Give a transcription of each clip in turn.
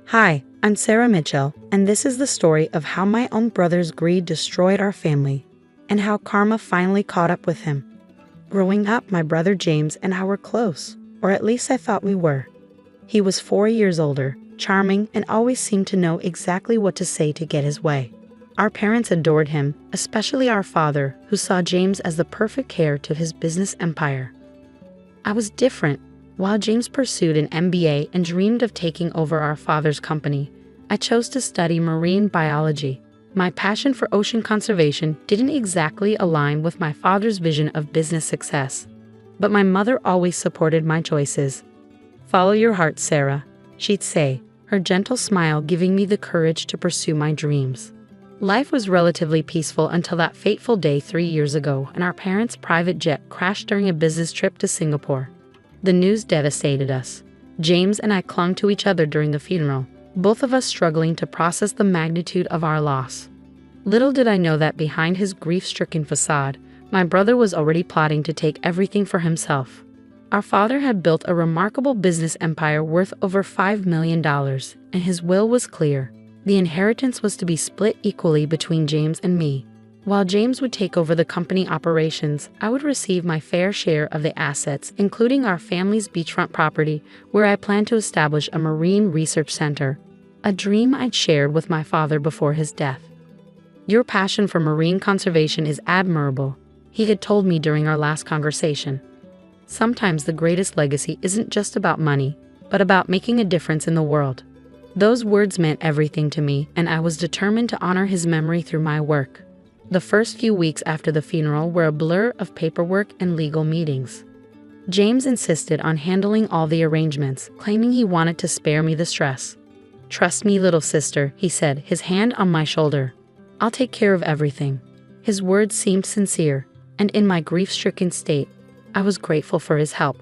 Hi, I'm Sarah Mitchell, and this is the story of how my own brother's greed destroyed our family, and how karma finally caught up with him. Growing up, my brother James and I were close, or at least I thought we were. He was 4 years older, charming, and always seemed to know exactly what to say to get his way. Our parents adored him, especially our father, who saw James as the perfect heir to his business empire. I was different. While James pursued an MBA and dreamed of taking over our father's company, I chose to study marine biology. My passion for ocean conservation didn't exactly align with my father's vision of business success. But my mother always supported my choices. "Follow your heart, Sarah," she'd say, her gentle smile giving me the courage to pursue my dreams. Life was relatively peaceful until that fateful day 3 years ago, and our parents' private jet crashed during a business trip to Singapore. The news devastated us. James and I clung to each other during the funeral, both of us struggling to process the magnitude of our loss. Little did I know that behind his grief-stricken facade, my brother was already plotting to take everything for himself. Our father had built a remarkable business empire worth over $5 million, and his will was clear. The inheritance was to be split equally between James and me. While James would take over the company operations, I would receive my fair share of the assets, including our family's beachfront property, where I planned to establish a marine research center, a dream I'd shared with my father before his death. "Your passion for marine conservation is admirable," he had told me during our last conversation. "Sometimes the greatest legacy isn't just about money, but about making a difference in the world." Those words meant everything to me, and I was determined to honor his memory through my work. The first few weeks after the funeral were a blur of paperwork and legal meetings. James insisted on handling all the arrangements, claiming he wanted to spare me the stress. "Trust me, little sister," he said, his hand on my shoulder. "I'll take care of everything." His words seemed sincere, and in my grief-stricken state, I was grateful for his help.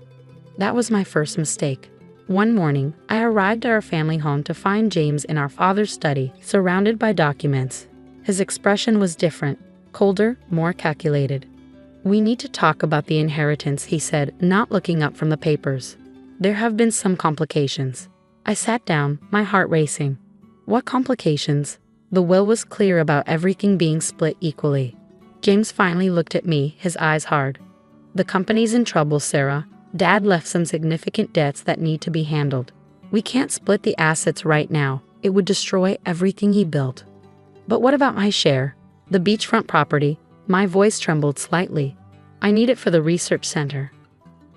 That was my first mistake. One morning, I arrived at our family home to find James in our father's study, surrounded by documents. His expression was different, colder, more calculated. "We need to talk about the inheritance," he said, not looking up from the papers. "There have been some complications." I sat down, my heart racing. "What complications?" The will was clear about everything being split equally. James finally looked at me, his eyes hard. "The company's in trouble, Sarah. Dad left some significant debts that need to be handled. We can't split the assets right now. It would destroy everything he built." "But what about my share? The beachfront property?" My voice trembled slightly. "I need it for the research center."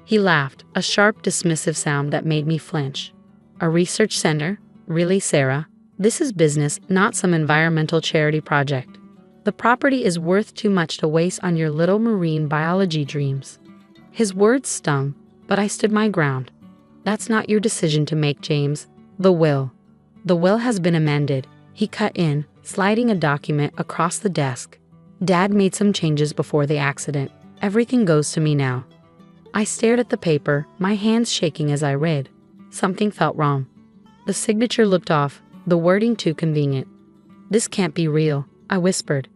He laughed, a sharp, dismissive sound that made me flinch. "A research center? Really, Sarah? This is business, not some environmental charity project. The property is worth too much to waste on your little marine biology dreams." His words stung, but I stood my ground. "That's not your decision to make, James. The will has been amended," he cut in, sliding a document across the desk. "Dad made some changes before the accident. Everything goes to me now." I stared at the paper, my hands shaking as I read. Something felt wrong. The signature looked off, the wording too convenient. "This can't be real," I whispered.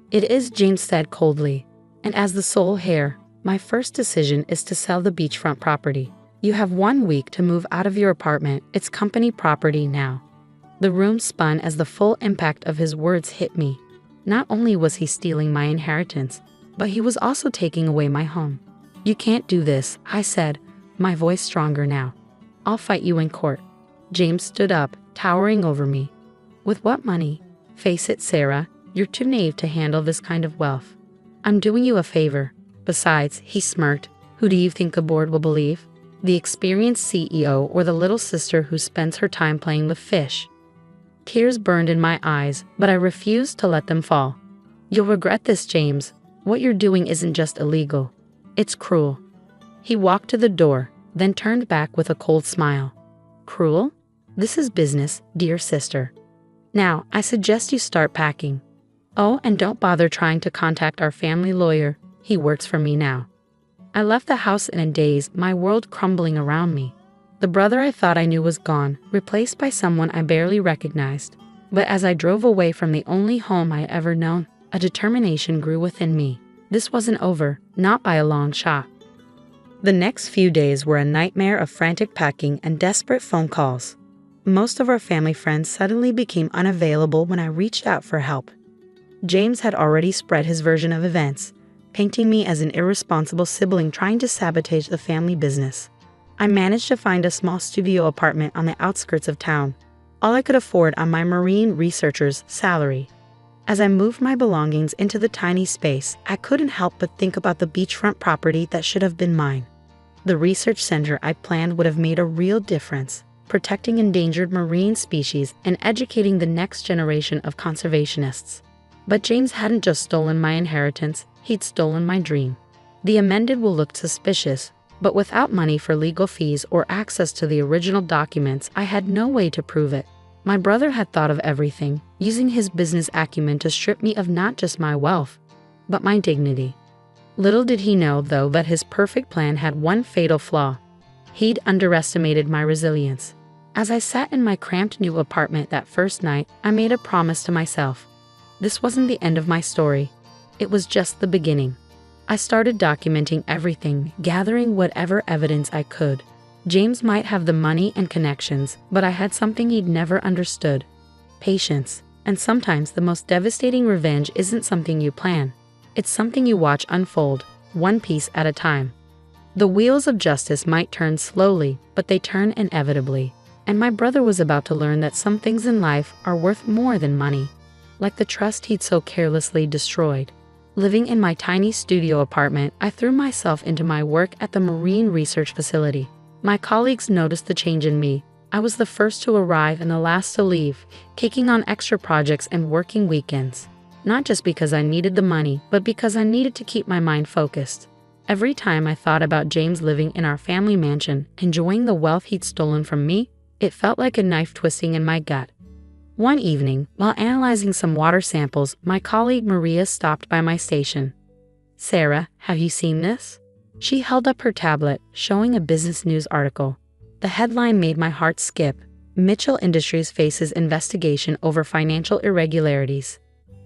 "It is," James said coldly. "And as the sole heir, my first decision is to sell the beachfront property. You have 1 week to move out of your apartment. It's company property now." The room spun as the full impact of his words hit me. Not only was he stealing my inheritance, but he was also taking away my home. "You can't do this," I said, my voice stronger now. "I'll fight you in court." James stood up, towering over me. "With what money? Face it, Sarah, you're too naive to handle this kind of wealth. I'm doing you a favor. Besides," he smirked, "who do you think a board will believe? The experienced CEO or the little sister who spends her time playing with fish?" Tears burned in my eyes, but I refused to let them fall. "You'll regret this, James. What you're doing isn't just illegal. It's cruel." He walked to the door, then turned back with a cold smile. "Cruel? This is business, dear sister. Now, I suggest you start packing. Oh, and don't bother trying to contact our family lawyer. He works for me now." I left the house in a daze, my world crumbling around me. The brother I thought I knew was gone, replaced by someone I barely recognized. But as I drove away from the only home I had ever known, a determination grew within me. This wasn't over, not by a long shot. The next few days were a nightmare of frantic packing and desperate phone calls. Most of our family friends suddenly became unavailable when I reached out for help. James had already spread his version of events, painting me as an irresponsible sibling trying to sabotage the family business. I managed to find a small studio apartment on the outskirts of town, all I could afford on my marine researcher's salary. As I moved my belongings into the tiny space, I couldn't help but think about the beachfront property that should have been mine. The research center I planned would have made a real difference, protecting endangered marine species and educating the next generation of conservationists. But James hadn't just stolen my inheritance, he'd stolen my dream. The amended will looked suspicious, but without money for legal fees or access to the original documents, I had no way to prove it. My brother had thought of everything, using his business acumen to strip me of not just my wealth, but my dignity. Little did he know, though, that his perfect plan had one fatal flaw. He'd underestimated my resilience. As I sat in my cramped new apartment that first night, I made a promise to myself. This wasn't the end of my story. It was just the beginning. I started documenting everything, gathering whatever evidence I could. James might have the money and connections, but I had something he'd never understood: patience. And sometimes the most devastating revenge isn't something you plan. It's something you watch unfold, one piece at a time. The wheels of justice might turn slowly, but they turn inevitably. And my brother was about to learn that some things in life are worth more than money, like the trust he'd so carelessly destroyed. Living in my tiny studio apartment, I threw myself into my work at the marine research facility. My colleagues noticed the change in me. I was the first to arrive and the last to leave, taking on extra projects and working weekends. Not just because I needed the money, but because I needed to keep my mind focused. Every time I thought about James living in our family mansion, enjoying the wealth he'd stolen from me, it felt like a knife twisting in my gut. One evening, while analyzing some water samples, my colleague Maria stopped by my station. "Sarah, have you seen this?" She held up her tablet, showing a business news article. The headline made my heart skip. "Mitchell Industries faces investigation over financial irregularities."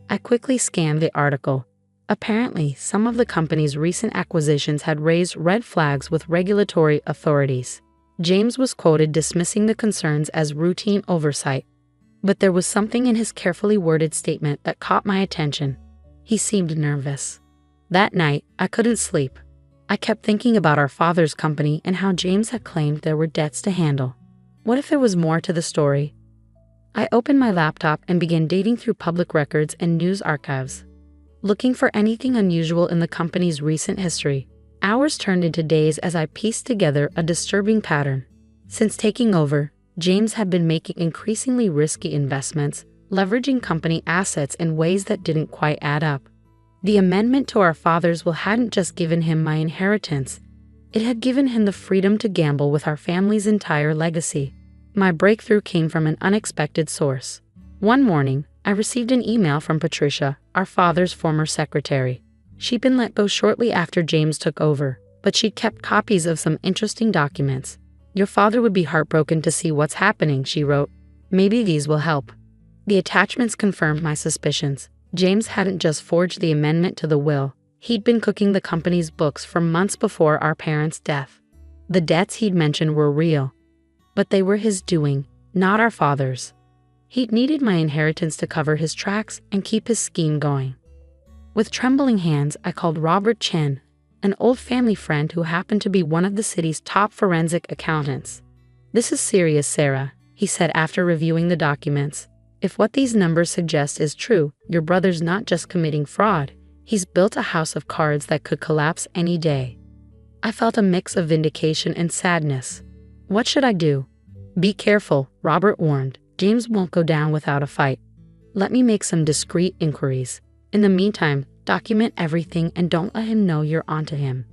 I quickly scanned the article. Apparently, some of the company's recent acquisitions had raised red flags with regulatory authorities. James was quoted dismissing the concerns as routine oversight. But there was something in his carefully worded statement that caught my attention. He seemed nervous. That night, I couldn't sleep. I kept thinking about our father's company and how James had claimed there were debts to handle. What if there was more to the story? I opened my laptop and began digging through public records and news archives, looking for anything unusual in the company's recent history. Hours turned into days as I pieced together a disturbing pattern. Since taking over, James had been making increasingly risky investments, leveraging company assets in ways that didn't quite add up. The amendment to our father's will hadn't just given him my inheritance, it had given him the freedom to gamble with our family's entire legacy. My breakthrough came from an unexpected source. One morning, I received an email from Patricia, our father's former secretary. She'd been let go shortly after James took over, but she'd kept copies of some interesting documents. "Your father would be heartbroken to see what's happening," she wrote. "Maybe these will help." The attachments confirmed my suspicions. James hadn't just forged the amendment to the will. He'd been cooking the company's books for months before our parents' death. The debts he'd mentioned were real, but they were his doing, not our father's. He'd needed my inheritance to cover his tracks and keep his scheme going. With trembling hands, I called Robert Chen, an old family friend who happened to be one of the city's top forensic accountants. "This is serious, Sarah," he said after reviewing the documents. "If what these numbers suggest is true, your brother's not just committing fraud, he's built a house of cards that could collapse any day." I felt a mix of vindication and sadness. What should I do? "Be careful," Robert warned. "James won't go down without a fight. Let me make some discreet inquiries. In the meantime, document everything and don't let him know you're onto him."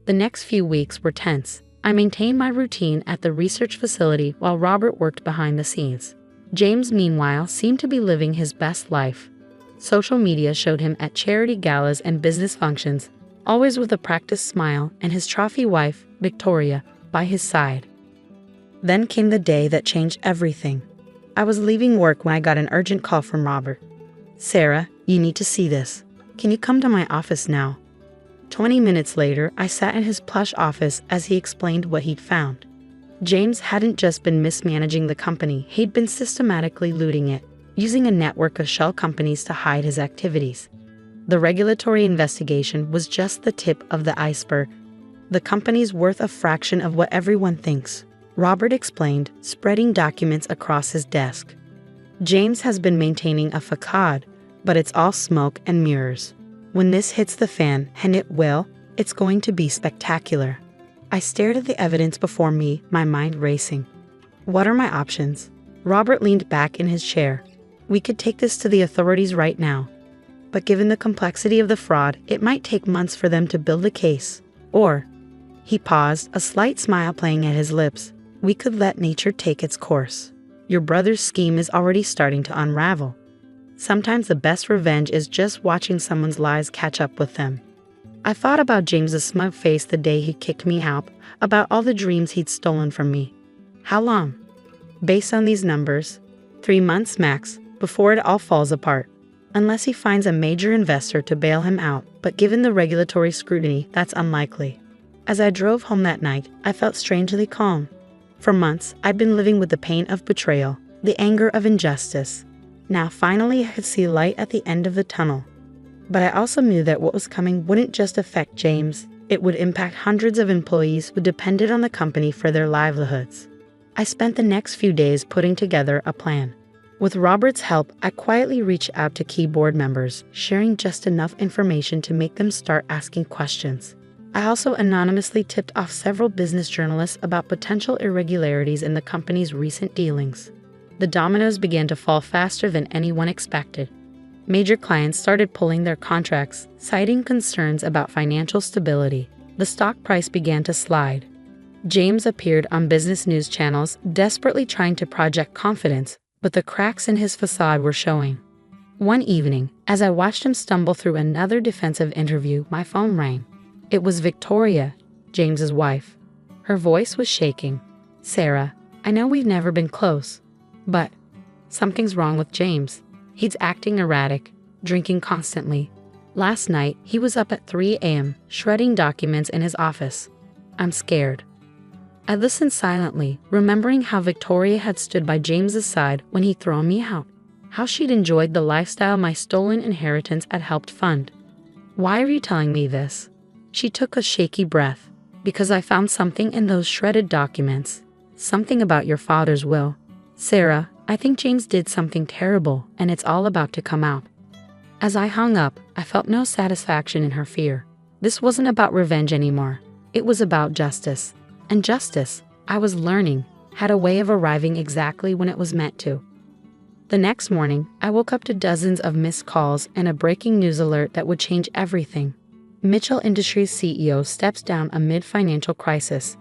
The next few weeks were tense. I maintained my routine at the research facility while Robert worked behind the scenes. James, meanwhile, seemed to be living his best life. Social media showed him at charity galas and business functions, always with a practiced smile and his trophy wife, Victoria, by his side. Then came the day that changed everything. I was leaving work when I got an urgent call from Robert. "Sarah, you need to see this. Can you come to my office now?" 20 minutes later, I sat in his plush office as he explained what he'd found. James hadn't just been mismanaging the company, he'd been systematically looting it, using a network of shell companies to hide his activities. The regulatory investigation was just the tip of the iceberg. The company's worth a fraction of what everyone thinks, Robert explained, spreading documents across his desk. James has been maintaining a facade, but it's all smoke and mirrors. When this hits the fan, and it will, it's going to be spectacular. I stared at the evidence before me, my mind racing. What are my options? Robert leaned back in his chair. We could take this to the authorities right now. But given the complexity of the fraud, it might take months for them to build a case. Or, he paused, a slight smile playing at his lips, we could let nature take its course. Your brother's scheme is already starting to unravel. Sometimes the best revenge is just watching someone's lies catch up with them. I thought about James's smug face the day he kicked me out, about all the dreams he'd stolen from me. How long? Based on these numbers, 3 months max, before it all falls apart. Unless he finds a major investor to bail him out, but given the regulatory scrutiny, that's unlikely. As I drove home that night, I felt strangely calm. For months, I'd been living with the pain of betrayal, the anger of injustice. Now finally I could see light at the end of the tunnel. But I also knew that what was coming wouldn't just affect James, it would impact hundreds of employees who depended on the company for their livelihoods. I spent the next few days putting together a plan. With Robert's help, I quietly reached out to key board members, sharing just enough information to make them start asking questions. I also anonymously tipped off several business journalists about potential irregularities in the company's recent dealings. The dominoes began to fall faster than anyone expected. Major clients started pulling their contracts, citing concerns about financial stability. The stock price began to slide. James appeared on business news channels, desperately trying to project confidence, but the cracks in his facade were showing. One evening, as I watched him stumble through another defensive interview, my phone rang. It was Victoria, James's wife. Her voice was shaking. Sarah, I know we've never been close, but something's wrong with James. He's acting erratic, drinking constantly. Last night, he was up at 3 a.m., shredding documents in his office. I'm scared. I listened silently, remembering how Victoria had stood by James's side when he'd thrown me out, how she'd enjoyed the lifestyle my stolen inheritance had helped fund. Why are you telling me this? She took a shaky breath. Because I found something in those shredded documents. Something about your father's will. Sarah, I think James did something terrible, and it's all about to come out. As I hung up, I felt no satisfaction in her fear. This wasn't about revenge anymore. It was about justice. And justice, I was learning, had a way of arriving exactly when it was meant to. The next morning, I woke up to dozens of missed calls and a breaking news alert that would change everything. Mitchell Industries CEO steps down amid financial crisis.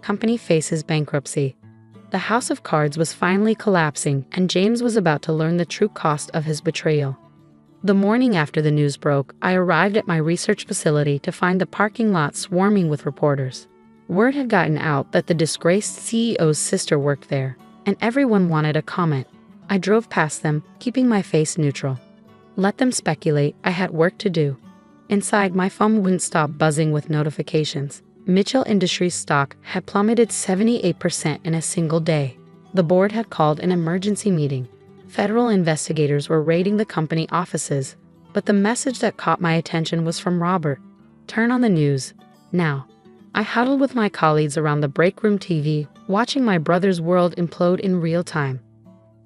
Company faces bankruptcy. The house of cards was finally collapsing, and James was about to learn the true cost of his betrayal. The morning after the news broke, I arrived at my research facility to find the parking lot swarming with reporters. Word had gotten out that the disgraced CEO's sister worked there, and everyone wanted a comment. I drove past them, keeping my face neutral. Let them speculate, I had work to do. Inside, my phone wouldn't stop buzzing with notifications. Mitchell Industries stock had plummeted 78% in a single day. The board had called an emergency meeting. Federal investigators were raiding the company offices, but the message that caught my attention was from Robert. Turn on the news. Now. I huddled with my colleagues around the break room TV, watching my brother's world implode in real time.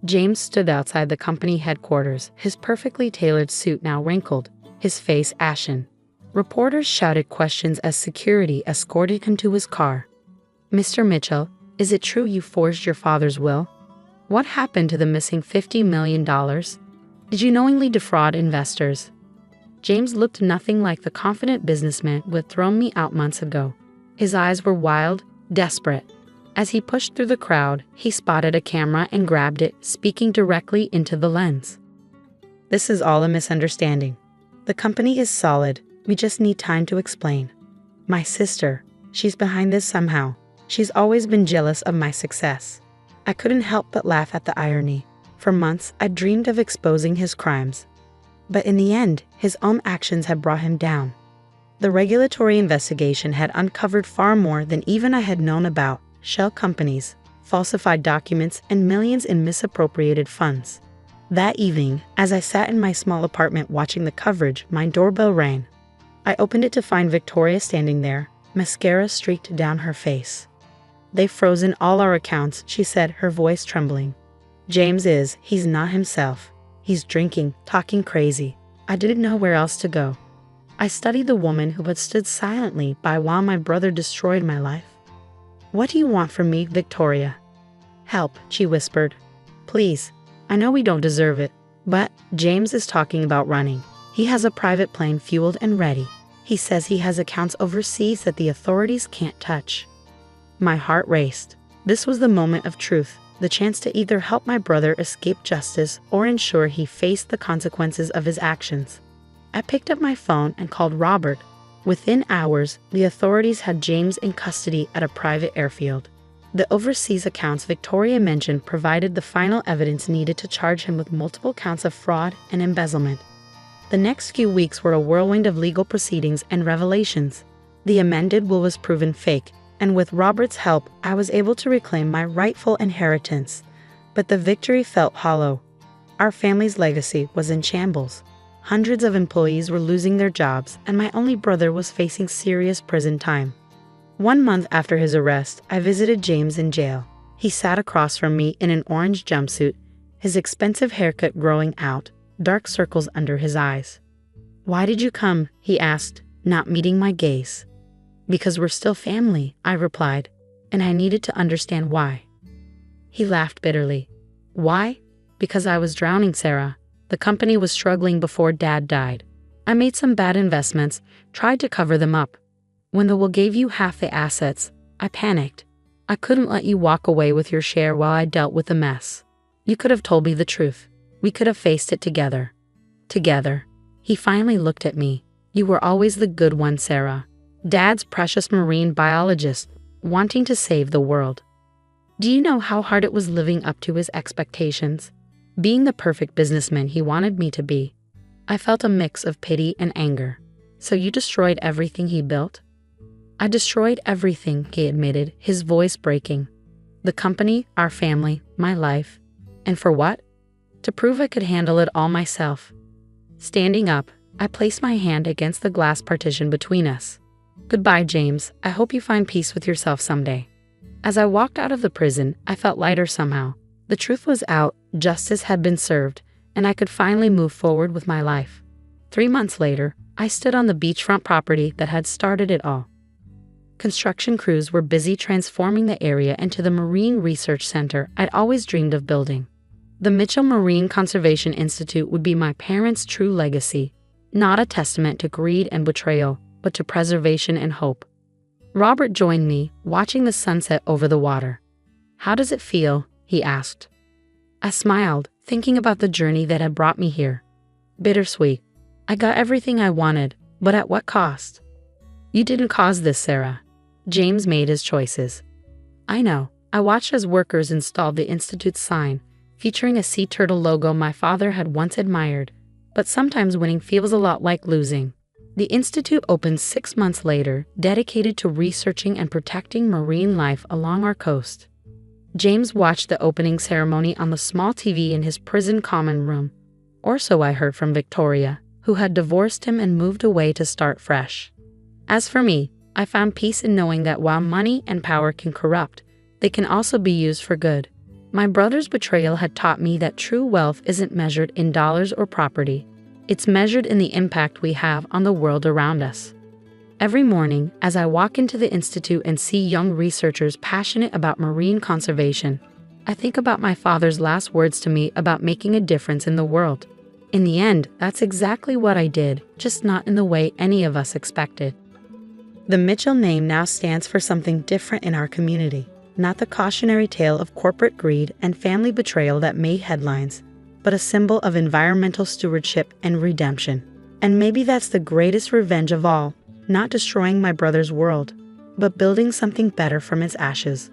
James stood outside the company headquarters, his perfectly tailored suit now wrinkled, his face ashen. Reporters shouted questions as security escorted him to his car. Mr. Mitchell, is it true you forged your father's will? What happened to the missing $50 million? Did you knowingly defraud investors? James looked nothing like the confident businessman who had thrown me out months ago. His eyes were wild, desperate. As he pushed through the crowd, he spotted a camera and grabbed it, speaking directly into the lens. This is all a misunderstanding. The company is solid. We just need time to explain. My sister, she's behind this somehow. She's always been jealous of my success. I couldn't help but laugh at the irony. For months, I dreamed of exposing his crimes. But in the end, his own actions had brought him down. The regulatory investigation had uncovered far more than even I had known about. shell companies, falsified documents, and millions in misappropriated funds. That evening, as I sat in my small apartment watching the coverage, my doorbell rang. I opened it to find Victoria standing there, mascara streaked down her face. "They've frozen all our accounts," she said, her voice trembling. He's not himself. He's drinking, talking crazy. I didn't know where else to go. I studied the woman who had stood silently by while my brother destroyed my life. "What do you want from me, Victoria?" "Help," she whispered. "Please. I know we don't deserve it, but James is talking about running. He has a private plane fueled and ready. He says he has accounts overseas that the authorities can't touch." My heart raced. This was the moment of truth, the chance to either help my brother escape justice or ensure he faced the consequences of his actions. I picked up my phone and called Robert. Within hours, the authorities had James in custody at a private airfield. The overseas accounts Victoria mentioned provided the final evidence needed to charge him with multiple counts of fraud and embezzlement. The next few weeks were a whirlwind of legal proceedings and revelations. The amended will was proven fake, and with Robert's help, I was able to reclaim my rightful inheritance. But the victory felt hollow. Our family's legacy was in shambles. Hundreds of employees were losing their jobs, and my only brother was facing serious prison time. 1 month after his arrest, I visited James in jail. He sat across from me in an orange jumpsuit, his expensive haircut growing out, dark circles under his eyes. "Why did you come?" he asked, not meeting my gaze. "Because we're still family," I replied, and I needed to understand why. He laughed bitterly. "Why? Because I was drowning, Sarah. The company was struggling before Dad died. I made some bad investments, tried to cover them up. When the will gave you half the assets, I panicked. I couldn't let you walk away with your share while I dealt with the mess. You could have told me the truth. We could have faced it together." Together. He finally looked at me. "You were always the good one, Sarah. Dad's precious marine biologist, wanting to save the world. Do you know how hard it was living up to his expectations? Being the perfect businessman he wanted me to be. I felt a mix of pity and anger. So you destroyed everything he built?" "I destroyed everything," he admitted, his voice breaking. "The company, our family, my life. And for what? To prove I could handle it all myself." Standing up, I placed my hand against the glass partition between us. "Goodbye, James. I hope you find peace with yourself someday." As I walked out of the prison, I felt lighter somehow. The truth was out, justice had been served, and I could finally move forward with my life. 3 months later, I stood on the beachfront property that had started it all. Construction crews were busy transforming the area into the marine research center I'd always dreamed of building. The Mitchell Marine Conservation Institute would be my parents' true legacy, not a testament to greed and betrayal, but to preservation and hope. Robert joined me, watching the sunset over the water. "How does it feel?" he asked. I smiled, thinking about the journey that had brought me here. "Bittersweet. I got everything I wanted, but at what cost?" "You didn't cause this, Sarah. James made his choices." "I know. I watched as workers installed the Institute's sign, featuring a sea turtle logo my father had once admired, but sometimes winning feels a lot like losing." The Institute opened 6 months later, dedicated to researching and protecting marine life along our coast. James watched the opening ceremony on the small TV in his prison common room, or so I heard from Victoria, who had divorced him and moved away to start fresh. As for me, I found peace in knowing that while money and power can corrupt, they can also be used for good. My brother's betrayal had taught me that true wealth isn't measured in dollars or property. It's measured in the impact we have on the world around us. Every morning, as I walk into the Institute and see young researchers passionate about marine conservation, I think about my father's last words to me about making a difference in the world. In the end, that's exactly what I did, just not in the way any of us expected. The Mitchell name now stands for something different in our community, not the cautionary tale of corporate greed and family betrayal that made headlines, but a symbol of environmental stewardship and redemption. And maybe that's the greatest revenge of all, not destroying my brother's world, but building something better from its ashes.